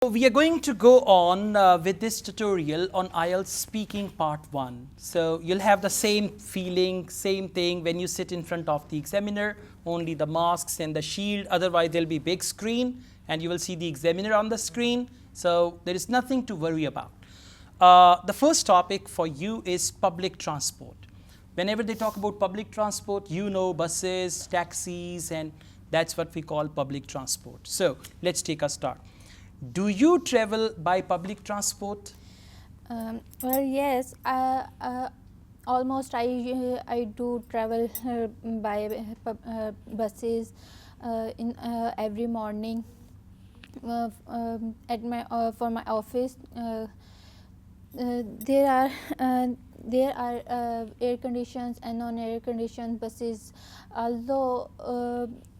We are going to go on with this tutorial on IELTS speaking part 1. So you'll have the same feeling, same thing when you sit in front of the examiner, only the masks and the shield, otherwise there'll be big screen and you will see the examiner on the screen. So there is nothing to worry about. The first topic for you is public transport. Whenever they talk about public transport, you know buses, taxis, and that's what we call public transport. So let's take a start. Do you travel by public transport? Well, yes. Almost I do travel by buses in every morning at my for my office. There are air conditioned and non-air conditioned buses. Although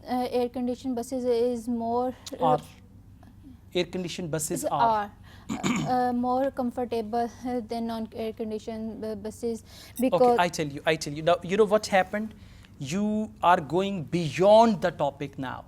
air conditioned buses is more Air-conditioned buses are more comfortable than non-air conditioned buses because okay, I tell you now, you know what happened, you are going beyond the topic now,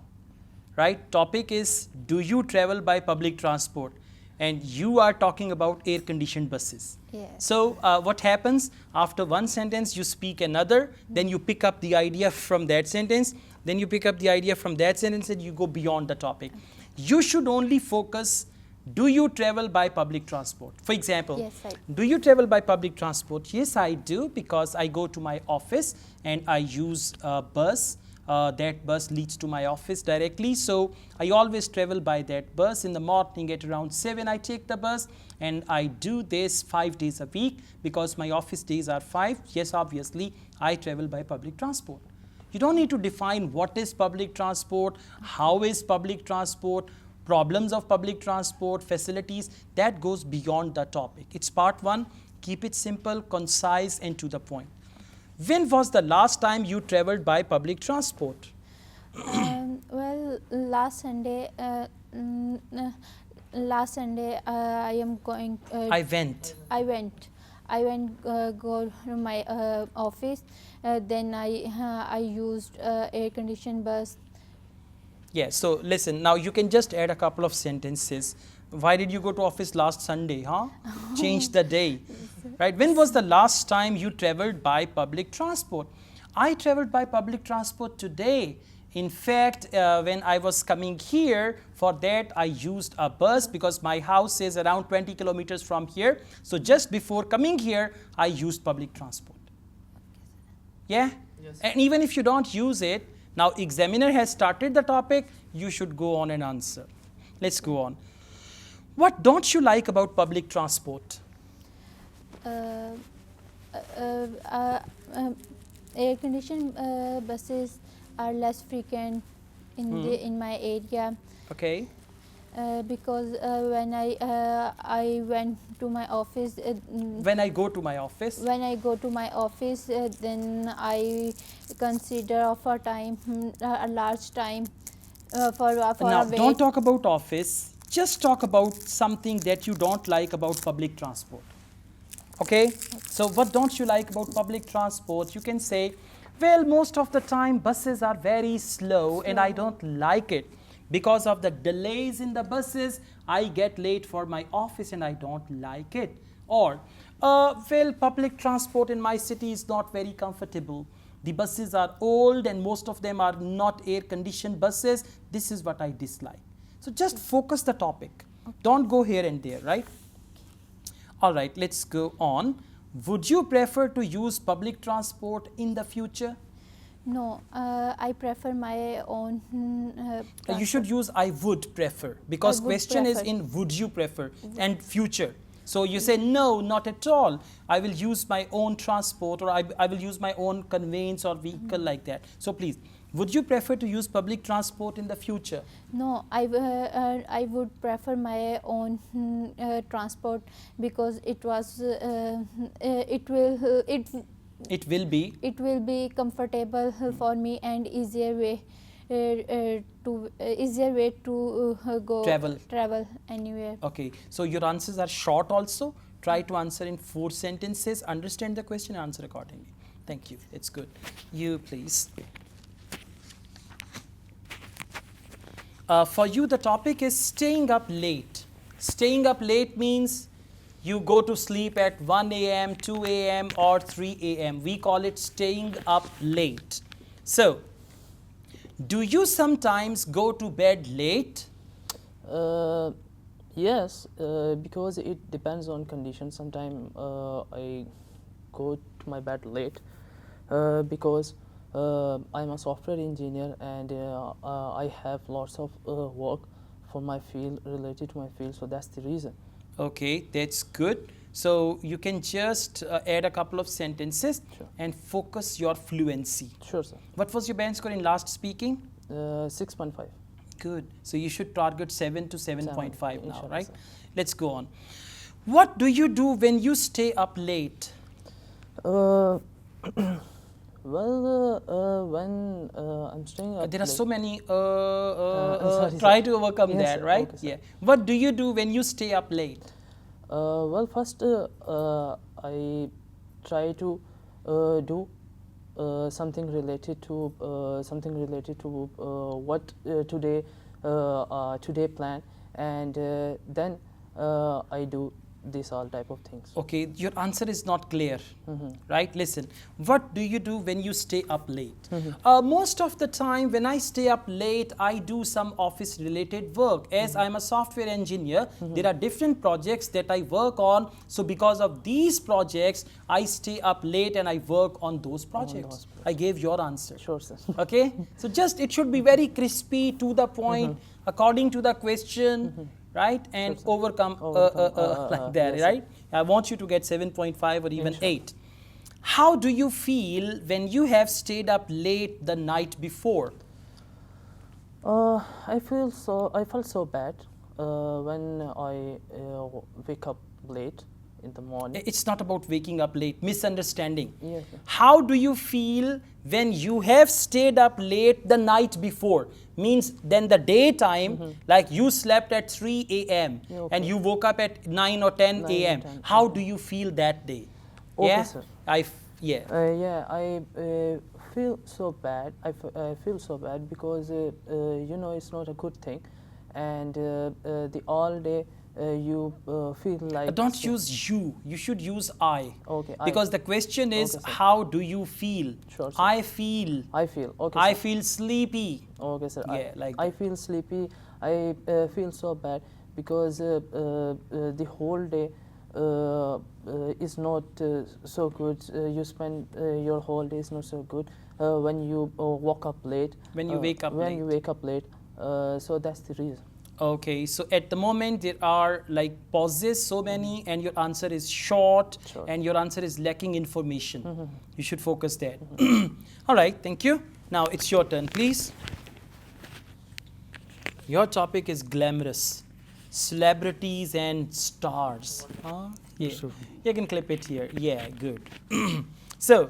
right? Topic is, do you travel by public transport, and you are talking about air-conditioned buses. Yes. So what happens, after one sentence you speak another, then you pick up the idea from that sentence, then you pick up the idea from that sentence, and you go beyond the topic. You should only focus, do you travel by public transport? For example, yes, do you travel by public transport? Yes, I do, because I go to my office and I use a bus. That bus leads to my office directly. So I always travel by that bus. In the morning at around 7, I take the bus, and I do this 5 days a week because my office days are 5. Yes, obviously, I travel by public transport. You don't need to define what is public transport, how is public transport, problems of public transport, facilities. That goes beyond the topic. It's part 1. Keep it simple, concise, and to the point. When was the last time you traveled by public transport? well, last Sunday I am going I went. I went go to my office. Then I used air conditioned bus. Yeah, so listen, now you can just add a couple of sentences. Why did you go to office last Sunday, huh? Change the day, right? When was the last time you traveled by public transport? I traveled by public transport today. In fact, when I was coming here, for that I used a bus because my house is around 20 kilometers from here. So just before coming here, I used public transport. Yeah? Yes. And even if you don't use it, now examiner has started the topic, you should go on and answer. Let's go on. What don't you like about public transport? Air conditioned buses are less frequent in my area. Okay. Because when I went to my office. When I go to my office. When I go to my office, then I consider of a time, a large time for now, a wait. Don't talk about office. Just talk about something that you don't like about public transport. Okay? So what don't you like about public transport? You can say, well, most of the time buses are very slow and I don't like it. Because of the delays in the buses, I get late for my office and I don't like it. Or, well, public transport in my city is not very comfortable. The buses are old and most of them are not air-conditioned buses. This is what I dislike. So just focus the topic. Okay. Don't go here and there, right? All right, let's go on. Would you prefer to use public transport in the future? No, I prefer my own You should use I would prefer, because question prefer. is in would you prefer and future. So you say no, not at all. I will use my own transport, or I will use my own conveyance or vehicle like that. So please, would you prefer to use public transport in the future? No, I would prefer my own transport because it will be comfortable for me and easier way to go travel anywhere. Okay, so your answers are short also. Try to answer in 4 sentences. Understand the question and answer accordingly. Thank you. It's good. You please. For you, the topic is staying up late. Staying up late means you go to sleep at 1 a.m., 2 a.m. or 3 a.m. We call it staying up late. So, do you sometimes go to bed late? Yes, because it depends on conditions. Sometimes I go to my bed late because I'm a software engineer and I have lots of work for my field, related to my field, so that's the reason. Okay, that's good. So you can just add a couple of sentences Sure. and focus your fluency. Sure, sir. What was your band score in last speaking? 6.5. Good. So you should target 7 to 7.5 now, Inshallah, right? sir. Let's go on. What do you do when you stay up late? Well, when I'm staying up There are late, so many. sorry, try sir. to overcome Yes, that, sir. right? Okay, sir. Yeah. What do you do when you stay up late? well, first I try to do something related to what today plan, and then I do this all type of things. Okay, your answer is not clear, Mhm. right? Listen, what do you do when you stay up late? Mhm. Most of the time when I stay up late, I do some office related work. As I'm a software engineer, there are different projects that I work on. So because of these projects, I stay up late and I work on those projects. I gave your answer. Sure, sir. Okay, so just it should be very crispy, to the point, according to the question, right? And Sure, sir. overcome, like that, yes, sir. right? I want you to get 7.5 or even Inshallah. 8. How do you feel when you have stayed up late the night before? I felt so bad when I wake up late in the morning. It's not about waking up late, misunderstanding. Yes, sir. How do you feel when you have stayed up late the night before? Means then the daytime, like you slept at 3 a.m. Yeah, okay. and you woke up at 9 or 10 9 or a.m. 10, How okay. do you feel that day? Okay, Yeah? sir. Yeah. Yeah, I feel so bad. I feel so bad because you know, it's not a good thing, and the all day you feel like. Don't so- use you. You should use I. Okay, I. Because the question is, Okay, sir. how do you feel? Sure, sir. I feel. I feel. Okay, I sir. feel sleepy. Okay, sir. Yeah, like I that. feel sleepy. I feel so bad because the whole day is not so good. You spend your whole day is not so good when you woke up late. When you wake up when late. you wake up late. So that's the reason. Okay, so at the moment there are like pauses, so many, and your answer is short, Short. and your answer is lacking information. You should focus that. All right, thank you. Now it's your turn, please. Your topic is glamorous, celebrities and stars. Yeah, you can clip it here. Yeah, good. So,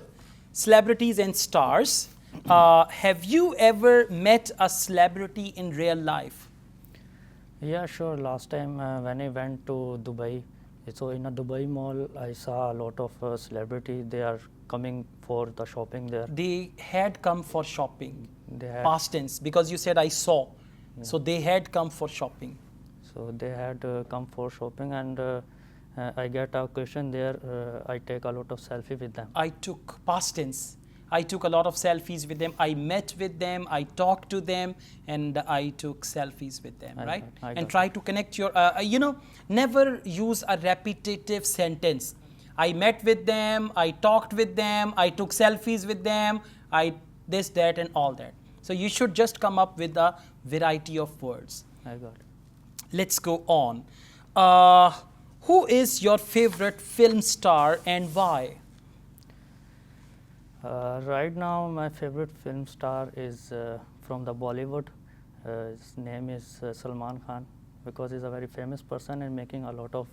celebrities and stars. Have you ever met a celebrity in real life? Yeah, sure. Last time when I went to Dubai, so in a Dubai mall, I saw a lot of celebrities. They are coming for the shopping there. They had come for shopping. They had, Past tense, because you said I saw. So they had come for shopping. so they had come for shopping, and I get a question there. I take a lot of selfie with them. I took past tense. I took a lot of selfies with them. I met with them. I talked to them, and I took selfies with them, I right? got- I And got try to connect your, you know, never use a repetitive sentence. I met with them. I talked with them. I took selfies with them. I this, that, and all that. So you should just come up with a variety of words. I got it. Let's go on. Who is your favorite film star and why? Right now, my favorite film star is from the Bollywood. His name is Salman Khan, because he's a very famous person and making a lot of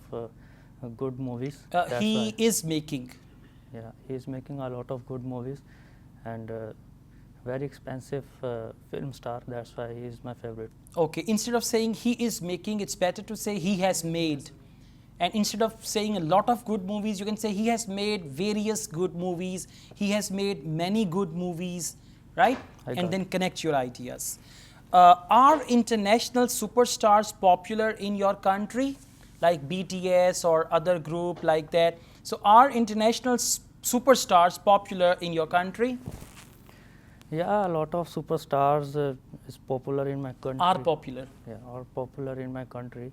good movies. That's He why. is making. Yeah, he's making a lot of good movies, and very expensive film star. That's why he is my favorite. Okay, instead of saying he is making, it's better to say he has made. And instead of saying a lot of good movies, you can say he has made various good movies. He has made many good movies, right? I And got then connect your ideas. Are international superstars popular in your country? like BTS or other group like that. So are international superstars popular in your country? Yeah, a lot of superstars is popular in my country. Are popular. Yeah, are popular in my country.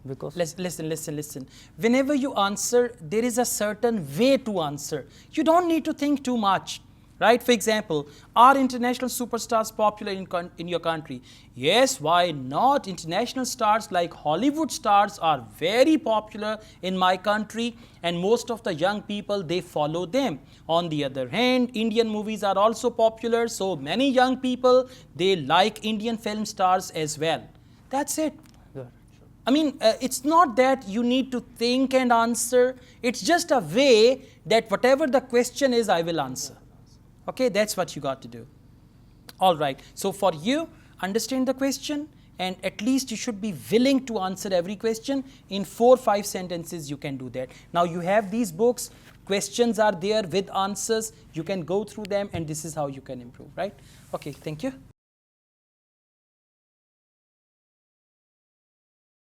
Because Listen. Whenever you answer, there is a certain way to answer. You don't need to think too much, right? For example, are international superstars popular in your country? Yes, why not? International stars like Hollywood stars are very popular in my country, and most of the young people, they follow them. On the other hand, Indian movies are also popular, so many young people, they like Indian film stars as well. That's it. good. I mean, it's not that you need to think and answer. It's just a way that whatever the question is, I will answer. Okay, that's what you got to do. All right. So for you, understand the question, and at least you should be willing to answer every question. In 4 or 5 sentences, you can do that. Now you have these books. Questions are there with answers. You can go through them, and this is how you can improve, right? Okay, thank you.